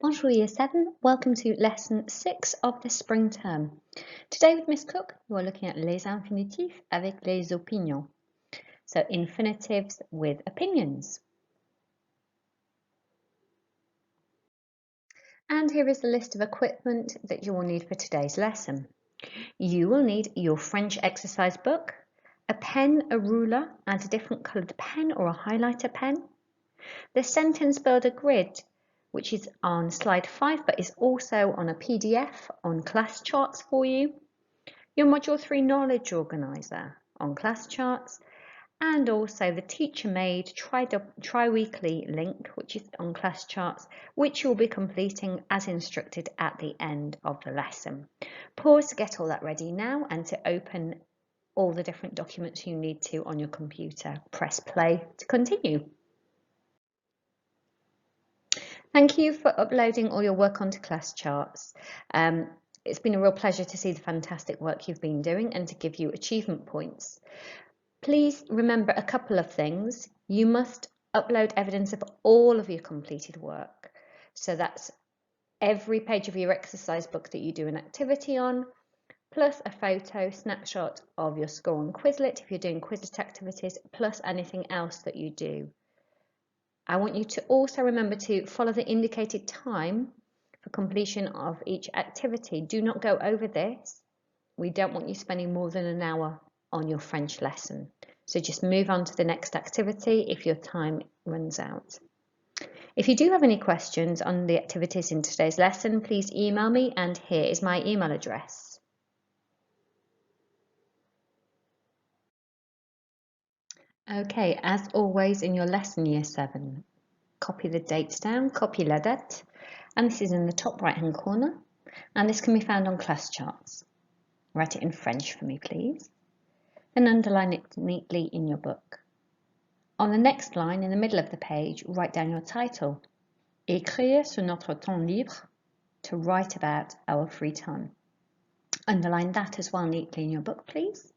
Bonjour Year 7, welcome to Lesson 6 of the spring term. Today with Miss Cook, you are looking at les infinitifs avec les opinions. So infinitives with opinions. And here is the list of equipment that you will need for today's lesson. You will need your French exercise book, a pen, a ruler, and a different coloured pen or a highlighter pen, the sentence builder grid, which is on slide 5 but is also on a PDF on class charts for you, your Module 3 knowledge organiser on class charts, and also the teacher made tri-weekly link, which is on class charts, which you'll be completing as instructed at the end of the lesson. Pause to get all that ready now and to open all the different documents you need to on your computer. Press play to continue. Thank you for uploading all your work onto class charts. It's been a real pleasure to see the fantastic work you've been doing and to give you achievement points. Please remember a couple of things. You must upload evidence of all of your completed work. So that's every page of your exercise book that you do an activity on, plus a photo snapshot of your score on Quizlet if you're doing Quizlet activities, plus anything else that you do. I want you to also remember to follow the indicated time for completion of each activity. Do not go over this. We don't want you spending more than an hour on your French lesson. So just move on to the next activity if your time runs out. If you do have any questions on the activities in today's lesson, please email me, and here is my email address. Okay, as always in your lesson year 7, copy the dates down, copy la date, and this is in the top right hand corner, and this can be found on class charts. Write it in French for me, please. Then underline it neatly in your book. On the next line in the middle of the page, write down your title. Écrire sur notre temps libre, to write about our free time. Underline that as well neatly in your book, please.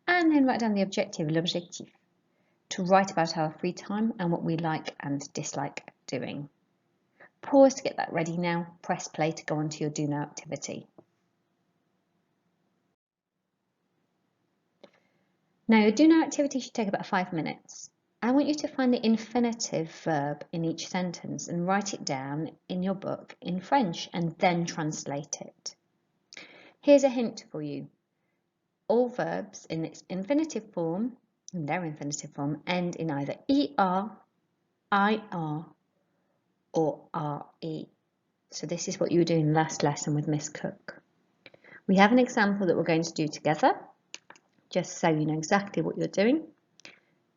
And then write down the objective, l'objectif, to write about our free time and what we like and dislike doing. Pause to get that ready now. Press play to go on to your do now activity. Now your do now activity should take about 5 minutes. I want you to find the infinitive verb in each sentence and write it down in your book in French and then translate it. Here's a hint for you. All verbs in its infinitive form, in their infinitive form, end in either ER, IR, or RE. So this is what you were doing last lesson with Miss Cook. We have an example that we're going to do together, just so you know exactly what you're doing.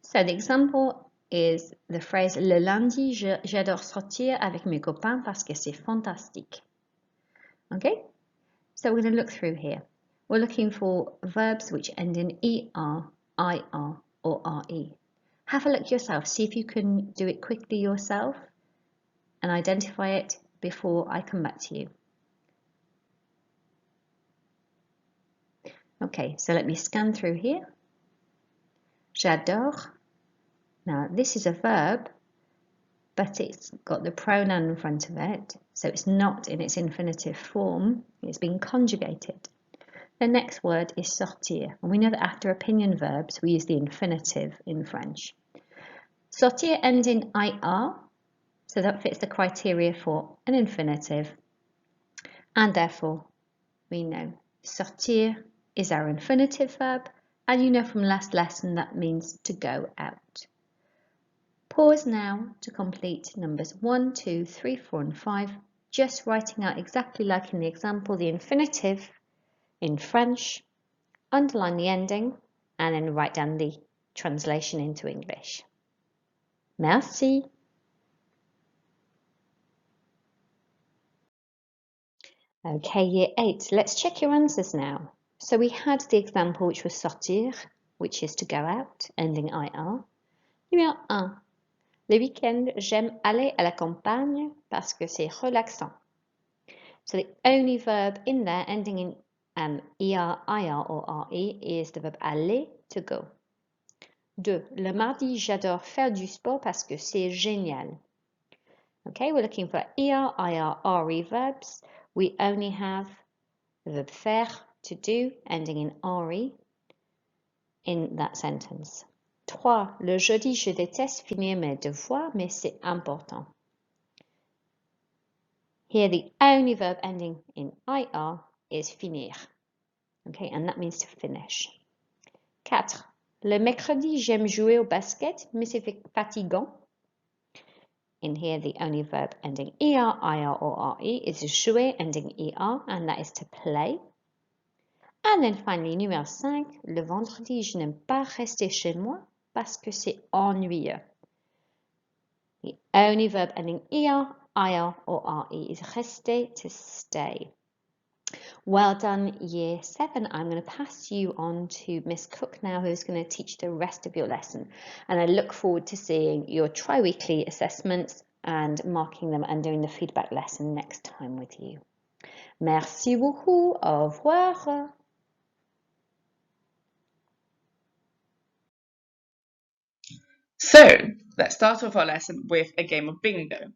So the example is the phrase Le lundi, j'adore sortir avec mes copains parce que c'est fantastique. Okay, so we're going to look through here. We're looking for verbs which end in ER, IR, or RE. Have a look yourself, see if you can do it quickly yourself and identify it before I come back to you. Okay, so let me scan through here. J'adore. Now this is a verb, but it's got the pronoun in front of it, so it's not in its infinitive form, it's being conjugated. The next word is sortir, and we know that after opinion verbs we use the infinitive in French. Sortir ends in IR, so that fits the criteria for an infinitive, and therefore we know sortir is our infinitive verb, and you know from last lesson that means to go out. Pause now to complete numbers 1, 2, 3, 4 and 5, just writing out exactly like in the example the infinitive in French, underline the ending and then write down the translation into English. Merci. Okay, year 8, let's check your answers now. So we had the example which was sortir, which is to go out, ending IR. Numéro 1. Le week-end, j'aime aller à la campagne parce que c'est relaxant. So the only verb in there ending in ER, IR or RE is the verb aller, to go. 2. Le mardi, j'adore faire du sport parce que c'est génial. Okay, we're looking for ER, IR, RE verbs. We only have the verb faire, to do, ending in RE in that sentence. 3. Le jeudi, je déteste finir mes devoirs, mais c'est important. Here, the only verb ending in IR is finir. Okay, and that means to finish. 4. Le mercredi, j'aime jouer au basket, mais c'est fatigant. In here, the only verb ending ER, IR, or RE is jouer, ending ER, and that is to play. And then finally, numéro 5, le vendredi, je n'aime pas rester chez moi parce que c'est ennuyeux. The only verb ending ER, IR, or RE is rester, to stay. Well done, Year 7. I'm going to pass you on to Miss Cook now, who's going to teach the rest of your lesson. And I look forward to seeing your tri-weekly assessments and marking them and doing the feedback lesson next time with you. Merci beaucoup. Au revoir. So let's start off our lesson with a game of bingo.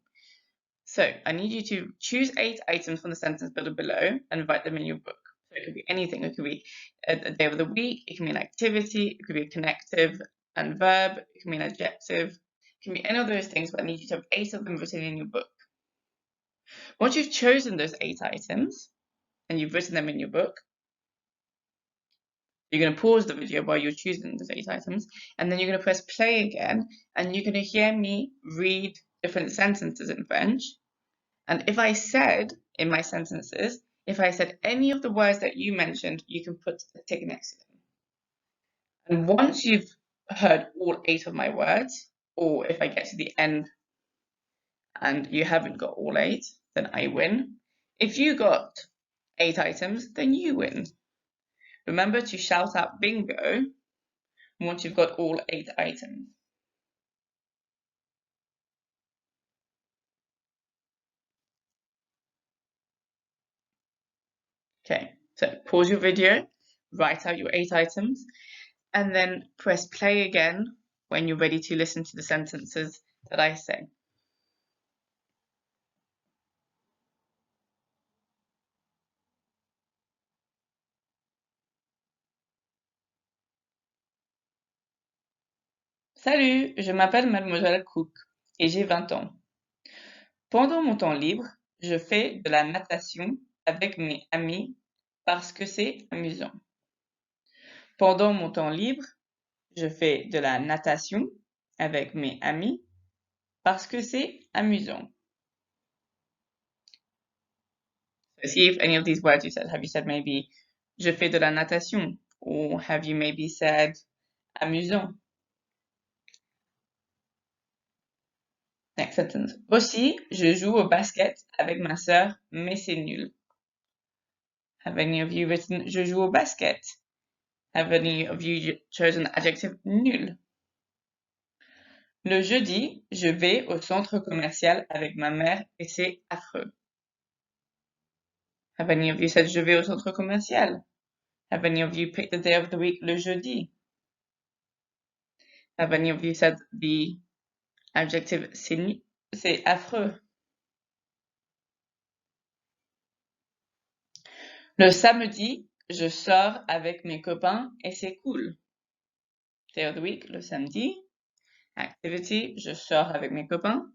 So I need you to choose 8 items from the sentence builder below and write them in your book. So it could be anything. It could be a day of the week. It can be an activity. It could be a connective and verb. It can be an adjective. It can be any of those things, but I need you to have 8 of them written in your book. Once you've chosen those 8 items and you've written them in your book, you're going to pause the video while you're choosing those 8 items, and then you're going to press play again, and you're going to hear me read different sentences in French. And if I said in my sentences, if I said any of the words that you mentioned, you can put a tick next to them. And once you've heard all 8 of my words, or if I get to the end and you haven't got all 8, then I win. If you got 8 items, then you win. Remember to shout out bingo once you've got all 8 items. Okay, so pause your video, write out your 8 items, and then press play again when you're ready to listen to the sentences that I say. Salut, je m'appelle Mademoiselle Cook et j'ai 20 ans. Pendant mon temps libre, je fais de la natation avec mes amis parce que c'est amusant. Pendant mon temps libre, je fais de la natation avec mes amis parce que c'est amusant. So see if any of these words you said, have you said maybe je fais de la natation, or have you maybe said amusant? Next sentence. Aussi, je joue au basket avec ma sœur, mais c'est nul. Have any of you written je joue au basket? Have any of you chosen the adjective nul? Le jeudi, je vais au centre commercial avec ma mère et c'est affreux. Have any of you said je vais au centre commercial? Have any of you picked the day of the week le jeudi? Have any of you said the adjective c'est affreux? Le samedi, je sors avec mes copains et c'est cool. Day of the week, le samedi. Activity, je sors avec mes copains.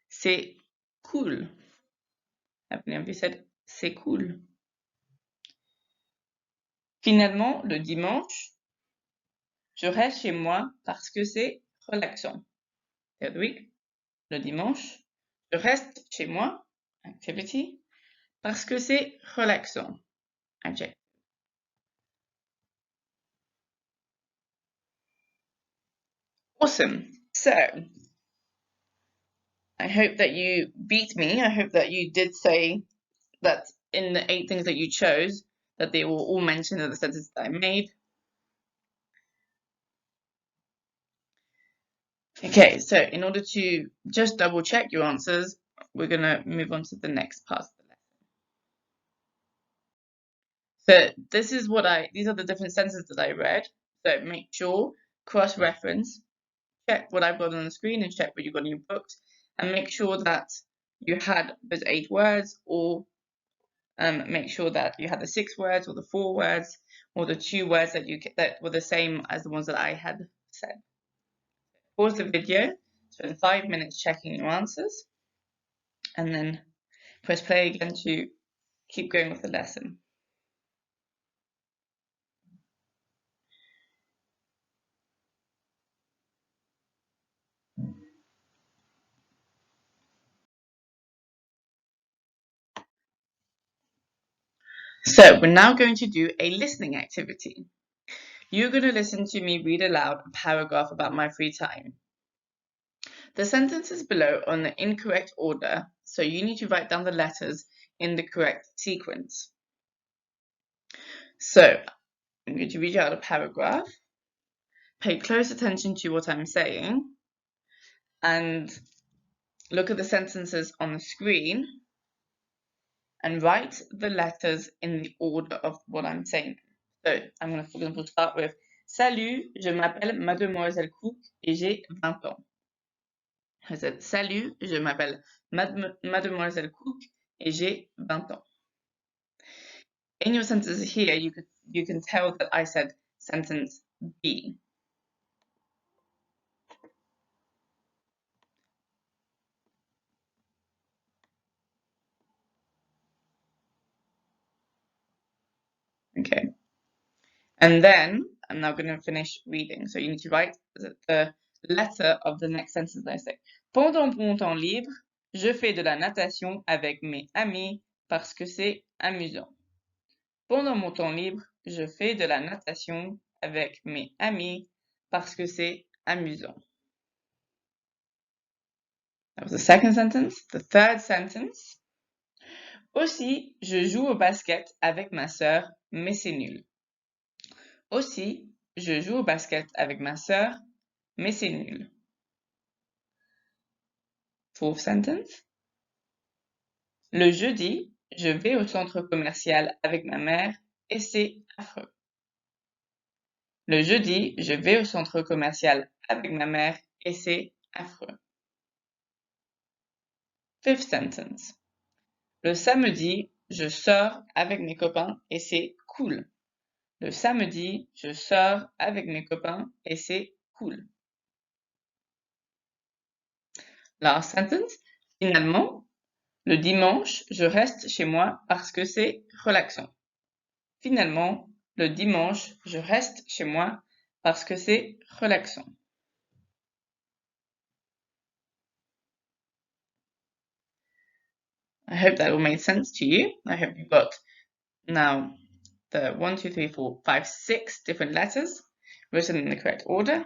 C'est cool. Have any of you said c'est cool? Finalement, le dimanche, je reste chez moi parce que c'est relaxant. Day of the week, le dimanche, je reste chez moi. Activity, parce que c'est relaxant. Adjective. Awesome. So, I hope that you beat me. I hope that you did say that in the 8 things that you chose, that they were all mentioned in the sentences that I made. Okay, so in order to just double check your answers, we're going to move on to the next part of the lesson. So these are the different sentences that I read. So make sure, cross-reference, check what I've got on the screen and check what you've got in your books, and make sure that you had those 8 words, or make sure that you had the 6 words or the 4 words or the 2 words that were the same as the ones that I had said. Pause the video, spend 5 minutes checking your answers, and then press play again to keep going with the lesson. So we're now going to do a listening activity. You're going to listen to me read aloud a paragraph about my free time. The sentences below are in the incorrect order, so you need to write down the letters in the correct sequence. So I'm going to read you out a paragraph. Pay close attention to what I'm saying and look at the sentences on the screen and write the letters in the order of what I'm saying. So I'm going to, for example, start with Salut, je m'appelle Mademoiselle Cook et j'ai 20 ans. I said, Salut, je m'appelle Mademoiselle Cook et j'ai 20 ans. In your sentences here, you can tell that I said sentence B. Okay. And then I'm now going to finish reading. So you need to write the letter of the next sentence I say. Pendant mon temps libre, je fais de la natation avec mes amis parce que c'est amusant. Pendant mon temps libre, je fais de la natation avec mes amis parce que c'est amusant. That was the second sentence. The third sentence. Aussi, je joue au basket avec ma sœur, mais c'est nul. Aussi, je joue au basket avec ma sœur, mais c'est nul. Fourth sentence. Le jeudi, je vais au centre commercial avec ma mère et c'est affreux. Le jeudi, je vais au centre commercial avec ma mère et c'est affreux. Fifth sentence. Le samedi, je sors avec mes copains et c'est cool. Le samedi, je sors avec mes copains et c'est cool. Last sentence. Finalement, le dimanche, je reste chez moi parce que c'est relaxant. Finalement, le dimanche, je reste chez moi parce que c'est relaxant. I hope that all made sense to you. I hope you've got now the 1, 2, 3, 4, 5, 6 different letters written in the correct order.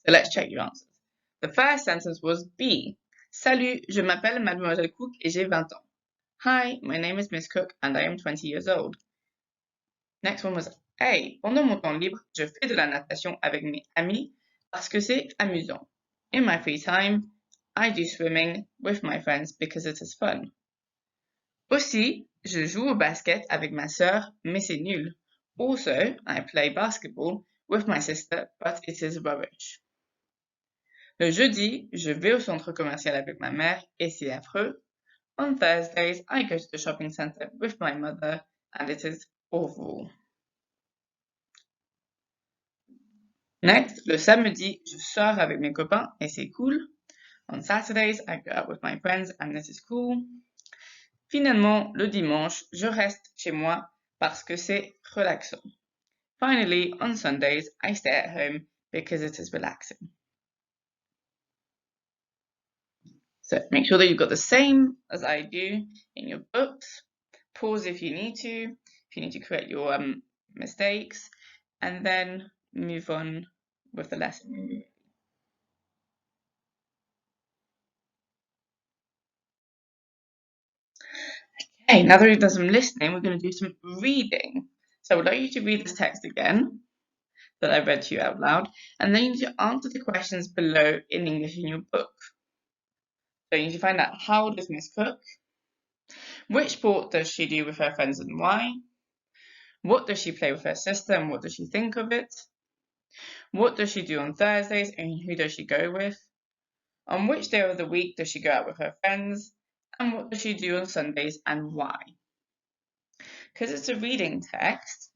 So let's check your answers. The first sentence was B. Salut, je m'appelle Mademoiselle Cook et j'ai 20 ans. Hi, my name is Miss Cook and I am 20 years old. Next one was A. Pendant mon temps libre, je fais de la natation avec mes amis parce que c'est amusant. In my free time, I do swimming with my friends because it is fun. Aussi, je joue au basket avec ma sœur, mais c'est nul. Also, I play basketball with my sister, but it is rubbish. Le jeudi, je vais au centre commercial avec ma mère et c'est affreux. On Thursdays, I go to the shopping center with my mother and it is awful. Next, le samedi, je sors avec mes copains et c'est cool. On Saturdays, I go out with my friends and this is cool. Finalement, le dimanche, je reste chez moi parce que c'est relaxant. Finally, on Sundays, I stay at home because it is relaxing. So make sure that you've got the same as I do in your books. Pause if you need to correct your mistakes, and then move on with the lesson. Okay, now that we've done some listening, we're going to do some reading. So I would like you to read this text again that I read to you out loud, and then you need to answer the questions below in English in your book. So you need to find out, how does Miss Cook? Which sport does she do with her friends and why? What does she play with her sister and what does she think of it? What does she do on Thursdays and who does she go with? On which day of the week does she go out with her friends? And what does she do on Sundays and why? Because it's a reading text,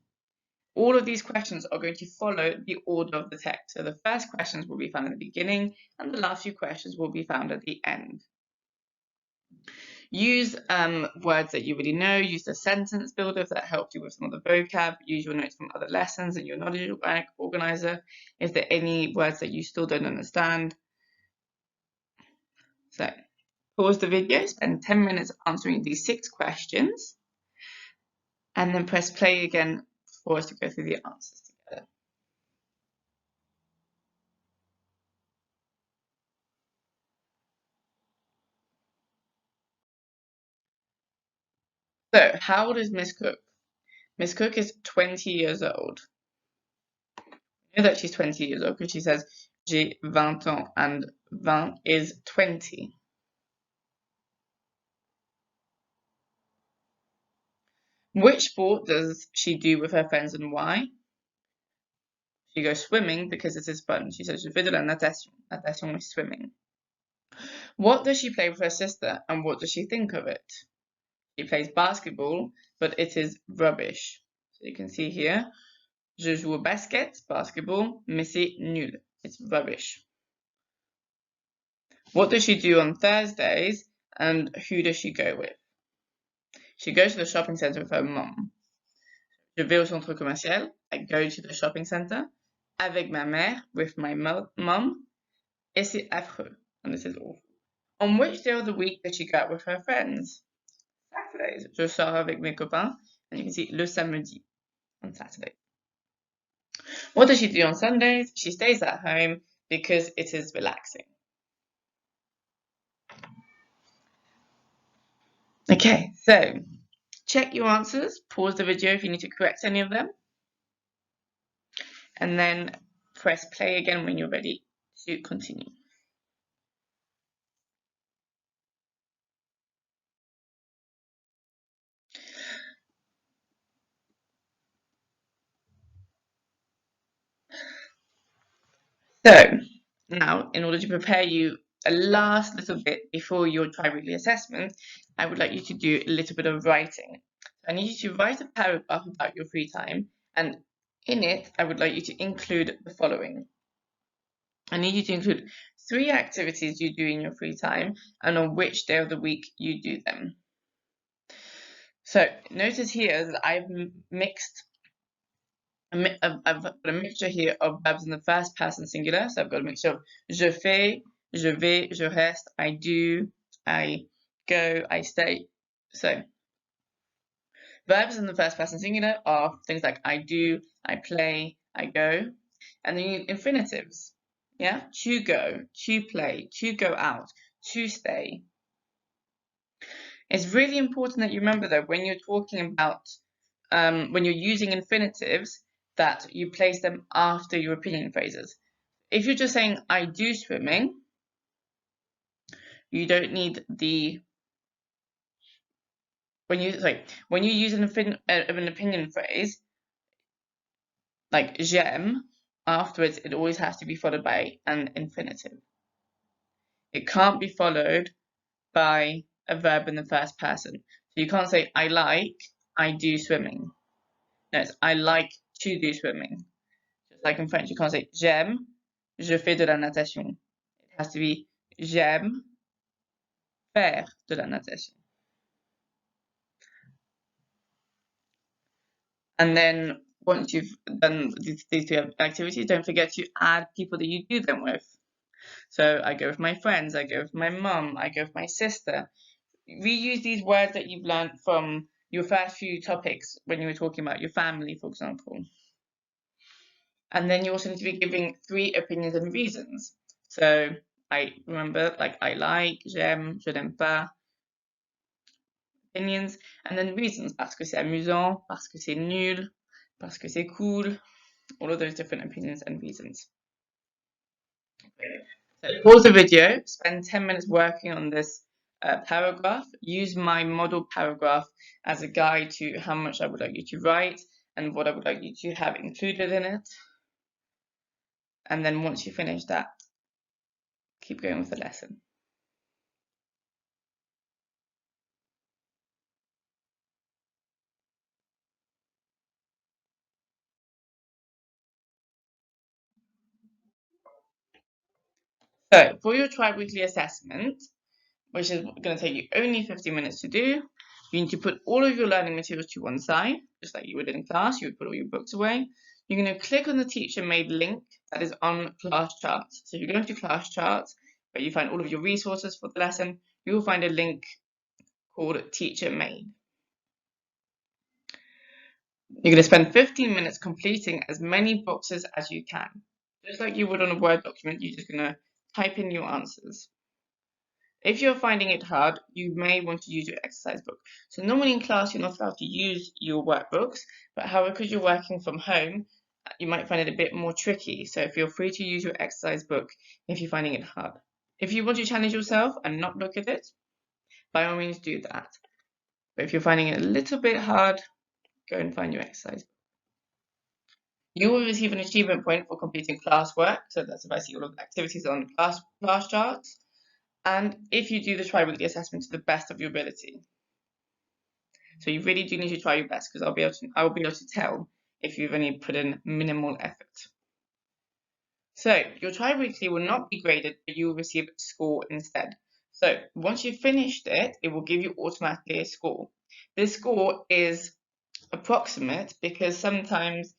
all of these questions are going to follow the order of the text. So the first questions will be found at the beginning and the last few questions will be found at the end. Use words that you already know. Use the sentence builder if that helps you with some of the vocab. Use your notes from other lessons and your knowledge organizer. Is there any words that you still don't understand? So pause the video, spend 10 minutes answering these 6 questions, and then press play again for us to go through the answers together. So, how old is Miss Cook? Miss Cook is 20 years old. You know that she's 20 years old because she says, j'ai 20 ans, and 20 is 20. Which sport does she do with her friends and why? She goes swimming because it is fun. She says, je fais de la natation. Natation is swimming. What does she play with her sister and what does she think of it? She plays basketball, but it is rubbish. So you can see here, je joue au basket, basketball, mais c'est nul. It's rubbish. What does she do on Thursdays and who does she go with? She goes to the shopping centre with her mum. Je vais au centre commercial. I go to the shopping centre. Avec ma mère, with my mum. Et c'est affreux. And this is awful. On which day of the week does she go out with her friends? Saturdays. Je sors avec mes copains. And you can see le samedi on Saturday. What does she do on Sundays? She stays at home because it is relaxing. Okay, so check your answers, pause the video if you need to correct any of them, and then press play again when you're ready to continue. So now, in order to prepare you a last little bit before your tri-weekly assessment, I would like you to do a little bit of writing. I need you to write a paragraph about your free time, and in it, I would like you to include the following. I need you to include 3 activities you do in your free time and on which day of the week you do them. So notice here that I've got a mixture here of verbs in the first person singular. So I've got a mixture of je fais, je vais, je reste, I do, I go, I stay. So verbs in the first person singular are things like I do, I play, I go. And then you need infinitives. Yeah, to go, to play, to go out, to stay. It's really important that you remember though, when you're talking about, when you're using infinitives, that you place them after your opinion phrases. If you're just saying, I do swimming, you don't need the, when you use an opinion phrase, like j'aime, afterwards it always has to be followed by an infinitive. It can't be followed by a verb in the first person. So you can't say, I do swimming. No, it's I like to do swimming. Just like in French, you can't say j'aime, je fais de la natation. It has to be j'aime faire de la natation. And then once you've done these 2 activities, don't forget to add people that you do them with. So I go with my friends, I go with my mum, I go with my sister. Reuse these words that you've learned from your first few topics when you were talking about your family, for example. And then you also need to be giving 3 opinions and reasons. So I remember, like, I like, j'aime, je n'aime pas, opinions, and then reasons, parce que c'est amusant, parce que c'est nul, parce que c'est cool, all of those different opinions and reasons. So pause the video, spend 10 minutes working on this paragraph. Use my model paragraph as a guide to how much I would like you to write and what I would like you to have included in it. And then once you finish that, keep going with the lesson. So for your tri-weekly assessment, which is going to take you only 50 minutes to do, you need to put all of your learning materials to one side, just like you would in class. You would put all your books away. You're going to click on the teacher-made link that is on class charts. So if you go into class charts, where you find all of your resources for the lesson, you will find a link called teacher-made. You're going to spend 15 minutes completing as many boxes as you can. Just like you would on a Word document, you're just going to type in your answers. If you're finding it hard, you may want to use your exercise book. So normally in class, you're not allowed to use your workbooks, but however, because you're working from home, you might find it a bit more tricky. So feel free to use your exercise book if you're finding it hard. If you want to challenge yourself and not look at it, by all means do that. But if you're finding it a little bit hard, go and find your exercise book. You will receive an achievement point for completing classwork. So that's if I see all of the activities on the class charts. And if you do the tri-weekly assessment to the best of your ability. So you really do need to try your best, because I will be able to tell if you've only put in minimal effort. So your tri-weekly will not be graded, but you will receive a score instead. So once you've finished it, it will give you automatically a score. This score is approximate because sometimes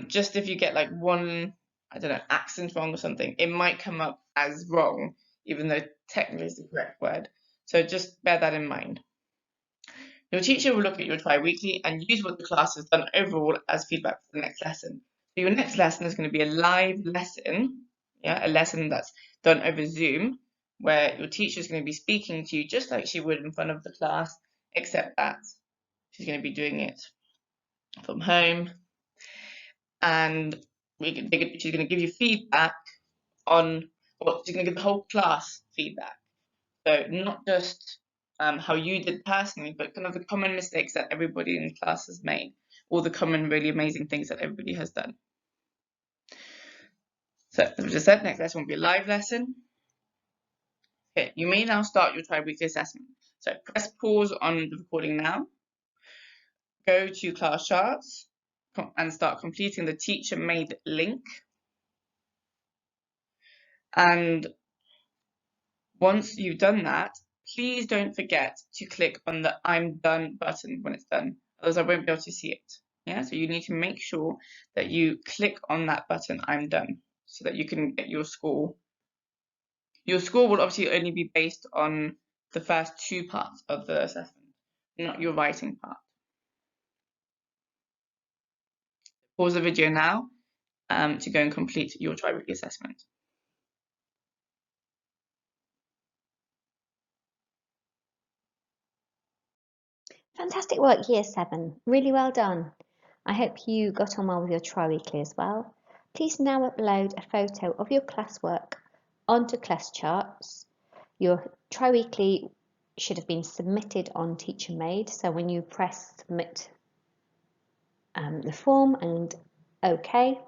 just if you get like one, I don't know, accent wrong or something, it might come up as wrong, even though technically it's the correct word. So just bear that in mind. Your teacher will look at your tri-weekly and use what the class has done overall as feedback for the next lesson. So your next lesson is going to be a live lesson, a lesson that's done over Zoom, where your teacher is going to be speaking to you just like she would in front of the class, except that she's going to be doing it from home, and she's going to give you feedback on, well, she's going to give the whole class feedback. So not just how you did personally, but kind of the common mistakes that everybody in class has made, or the common really amazing things that everybody has done. So as I just said, next lesson will be a live lesson. Okay, you may now start your tri-weekly assessment. So press pause on the recording now. Go to class charts and start completing the teacher-made link. And once you've done that, please don't forget to click on the I'm done button when it's done, otherwise I won't be able to see it. Yeah, so you need to make sure that you click on that button, I'm done, so that you can get your score. Your score will obviously only be based on the first two parts of the assessment, not your writing part. Pause the video now to go and complete your tri-weekly assessment. Fantastic work, Year 7. Really well done. I hope you got on well with your tri-weekly as well. Please now upload a photo of your classwork onto class charts. Your tri-weekly should have been submitted on Teacher Made, so when you press submit the form and OK,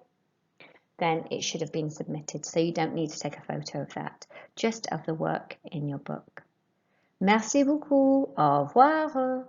then it should have been submitted, so you don't need to take a photo of that, just of the work in your book. Merci beaucoup. Au revoir.